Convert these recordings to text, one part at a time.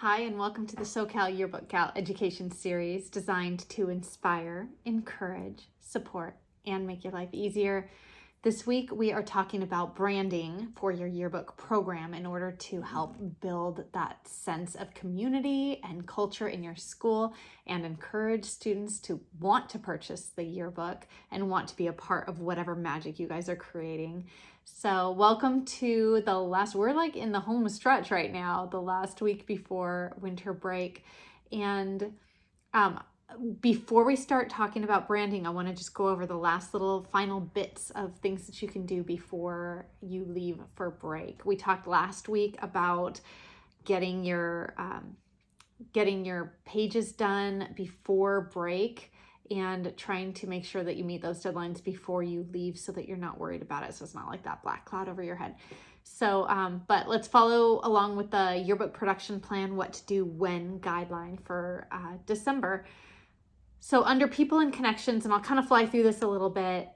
Hi, and welcome to the SoCal Yearbook Gal Education Series designed to inspire, encourage, support, and make your life easier. This week, we are talking about branding for your yearbook program in order to help build that sense of community and culture in your school and encourage students to want to purchase the yearbook and want to be a part of whatever magic you guys are creating. So welcome to the last, we're like in the home stretch right now, the last week before winter break. And before we start talking about branding, I want to just go over the last little final bits of things that you can do before you leave for break. We talked last week about getting your pages done before break and trying to make sure that you meet those deadlines before you leave so that you're not worried about it. So it's not like that black cloud over your head. So, but let's follow along with the yearbook production plan, what to do when guideline for December. So under people and connections, and I'll kind of fly through this a little bit,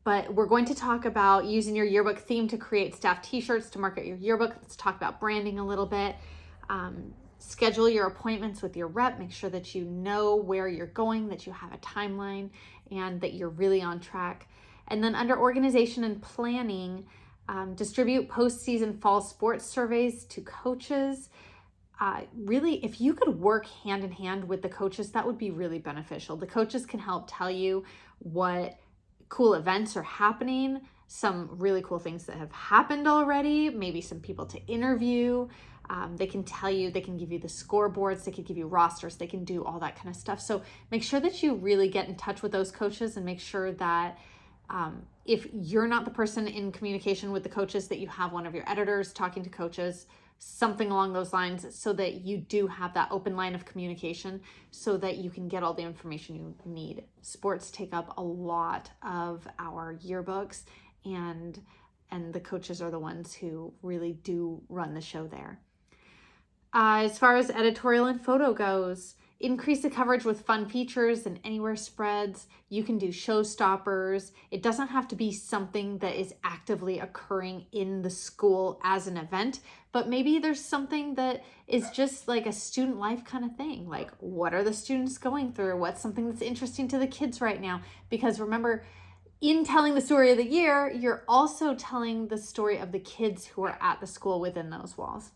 but we're going to talk about using your yearbook theme to create staff t-shirts to market your yearbook. Let's talk about branding a little bit. Schedule your appointments with your rep. Make sure that you know where you're going, that you have a timeline, and that you're really on track. And then under organization and planning, distribute post-season fall sports surveys to coaches. Really, if you could work hand in hand with the coaches, that would be really beneficial. The coaches can help tell you what cool events are happening, some really cool things that have happened already, maybe some people to interview. They can tell you, they can give you the scoreboards, they can give you rosters, they can do all that kind of stuff. So make sure that you really get in touch with those coaches and make sure that if you're not the person in communication with the coaches, that you have one of your editors talking to coaches, something along those lines, so that you do have that open line of communication so that you can get all the information you need. Sports take up a lot of our yearbooks, and the coaches are the ones who really do run the show there. As far as editorial and photo goes, increase the coverage with fun features and anywhere spreads. You can do showstoppers. It doesn't have to be something that is actively occurring in the school as an event, but maybe there's something that is just like a student life kind of thing. Like, what are the students going through? What's something that's interesting to the kids right now? Because remember, in telling the story of the year, you're also telling the story of the kids who are at the school within those walls.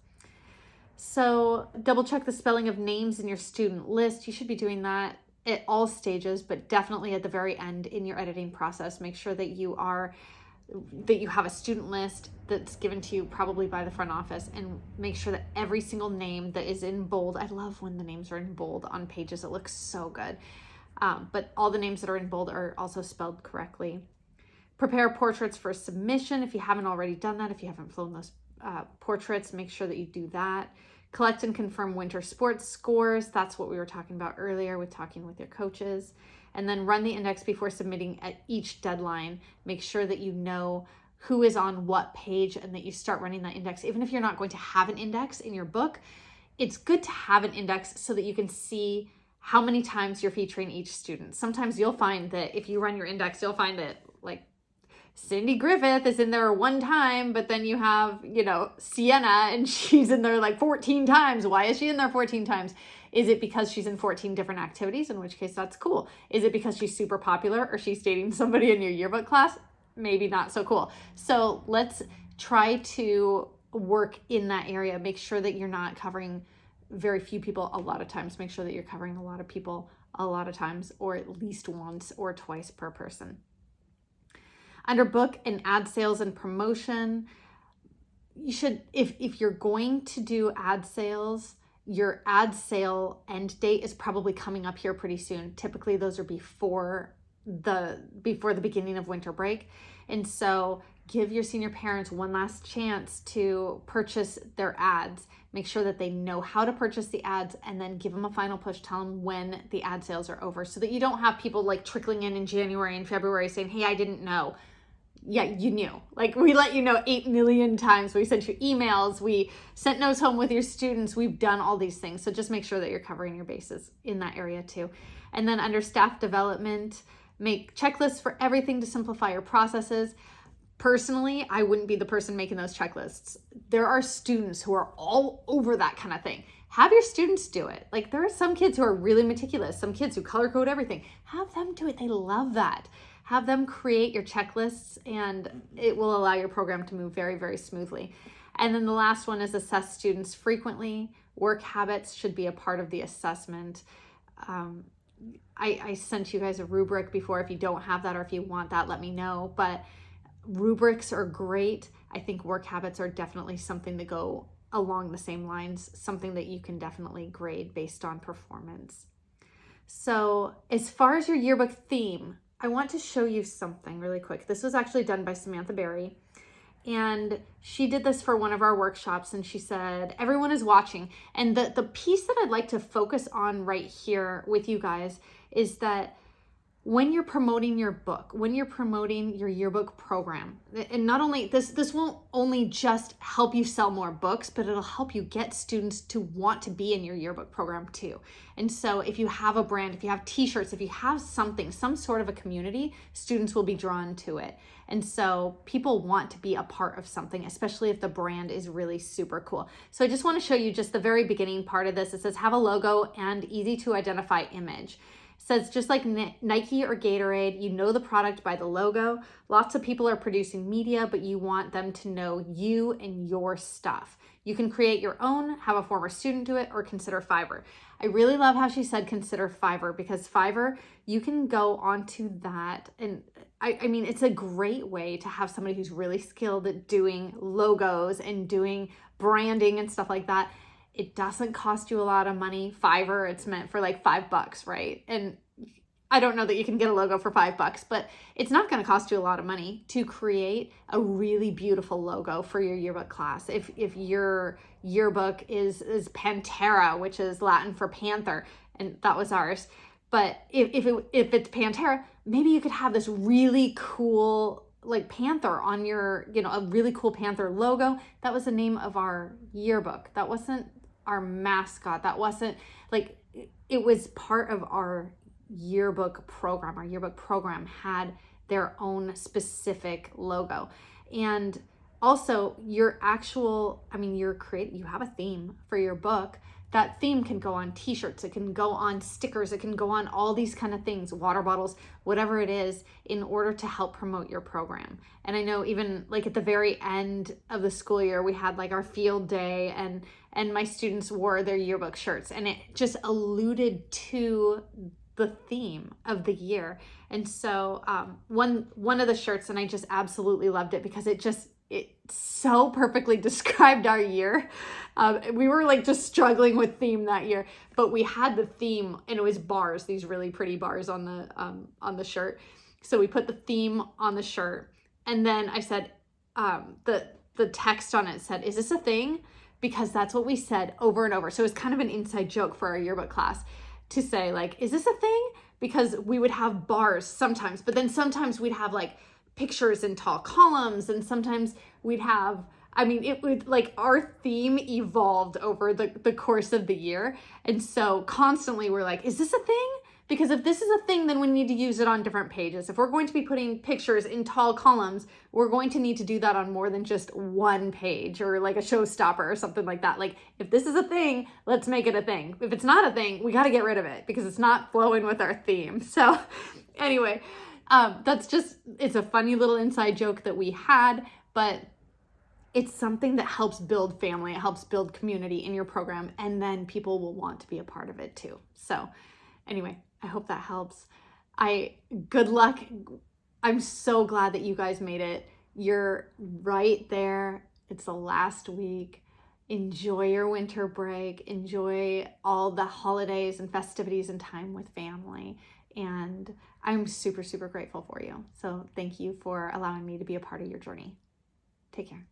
So double check the spelling of names in your student list. You should be doing that at all stages, but definitely at the very end in your editing process. Make sure that you have a student list that's given to you probably by the front office, and make sure that every single name that is in bold, I love when the names are in bold on pages, it looks so good. But all the names that are in bold are also spelled correctly. Prepare portraits for submission if you haven't already done that. If you haven't flown those portraits, make sure that you do that. Collect and confirm winter sports scores. That's what we were talking about earlier with talking with your coaches. And then run the index before submitting at each deadline. Make sure that you know who is on what page and that you start running that index. Even if you're not going to have an index in your book, it's good to have an index so that you can see how many times you're featuring each student. Sometimes you'll find that if you run your index, you'll find that like Cindy Griffith is in there one time, but then you have, Sienna, and she's in there like 14 times. Why is she in there 14 times? Is it because she's in 14 different activities? In which case that's cool. Is it because she's super popular or she's dating somebody in your yearbook class? Maybe not so cool. So let's try to work in that area. Make sure that you're not covering very few people a lot of times. Make sure that you're covering a lot of people a lot of times, or at least once or twice per person. Under book and ad sales and promotion, you should, if you're going to do ad sales, your ad sale end date is probably coming up here pretty soon. Typically those are before the beginning of winter break. And so give your senior parents one last chance to purchase their ads. Make sure that they know how to purchase the ads, and then give them a final push. Tell them when the ad sales are over so that you don't have people like trickling in January and February saying, hey, I didn't know. Yeah, you knew. Like, we let you know 8 million times. We sent you emails. We sent notes home with your students. We've done all these things. So just make sure that you're covering your bases in that area too. And then under staff development, make checklists for everything to simplify your processes. Personally, I wouldn't be the person making those checklists. There are students who are all over that kind of thing. Have your students do it. Like, there are some kids who are really meticulous, some kids who color code everything. Have them do it. They love that. Have them create your checklists, and it will allow your program to move very, very smoothly. And then the last one is assess students frequently. Work habits should be a part of the assessment. I sent you guys a rubric before. If you don't have that or if you want that, let me know. But rubrics are great. I think work habits are definitely something that go along the same lines, something that you can definitely grade based on performance. So as far as your yearbook theme, I want to show you something really quick. This was actually done by Samantha Berry, and she did this for one of our workshops, and she said, everyone is watching. And the piece that I'd like to focus on right here with you guys is that when you're promoting your book, when you're promoting your yearbook program, and not only this won't only just help you sell more books, but it'll help you get students to want to be in your yearbook program too. And so if you have a brand, if you have t-shirts, if you have something, some sort of a community, students will be drawn to it. And so people want to be a part of something, especially if the brand is really super cool. So I just want to show you just the very beginning part of this. It says have a logo and easy to identify image. Says just like Nike or Gatorade, you know the product by the logo. Lots of people are producing media, but you want them to know you and your stuff. You can create your own, have a former student do it, or consider Fiverr. I really love how she said consider Fiverr, because Fiverr, you can go onto that. And I mean, it's a great way to have somebody who's really skilled at doing logos and doing branding and stuff like that. It doesn't cost you a lot of money. Fiverr, it's meant for like $5, right? And I don't know that you can get a logo for $5, but it's not going to cost you a lot of money to create a really beautiful logo for your yearbook class. If your yearbook is Pantera, which is Latin for panther, and that was ours. But if it's Pantera, maybe you could have this really cool like panther on your, a really cool panther logo. That was the name of our yearbook. That wasn't our mascot. That wasn't like, it was part of our yearbook program. Our yearbook program had their own specific logo. And also you have a theme for your book. That theme can go on t-shirts, it can go on stickers, it can go on all these kind of things, water bottles, whatever it is, in order to help promote your program. And I know even like at the very end of the school year, we had like our field day, and my students wore their yearbook shirts, and it just alluded to the theme of the year. And so one of the shirts, and I just absolutely loved it because it so perfectly described our year. We were like just struggling with theme that year, but we had the theme, and it was bars, these really pretty bars on the shirt. So we put the theme on the shirt, and then I said, the text on it said, "Is this a thing?" Because that's what we said over and over. So it was kind of an inside joke for our yearbook class to say like, "Is this a thing?" Because we would have bars sometimes, but then sometimes we'd have like pictures in tall columns, and sometimes we'd have, it would like, our theme evolved over the course of the year. And so constantly we're like, is this a thing? Because if this is a thing, then we need to use it on different pages. If we're going to be putting pictures in tall columns, we're going to need to do that on more than just one page, or like a showstopper or something like that. Like, if this is a thing, let's make it a thing. If it's not a thing, we got to get rid of it because it's not flowing with our theme. So anyway, it's a funny little inside joke that we had, but it's something that helps build family. It helps build community in your program, and then people will want to be a part of it too. So anyway, I hope that helps. Good luck. I'm so glad that you guys made it. You're right there. It's the last week. Enjoy your winter break. Enjoy all the holidays and festivities and time with family. And I'm super, super grateful for you. So thank you for allowing me to be a part of your journey. Take care.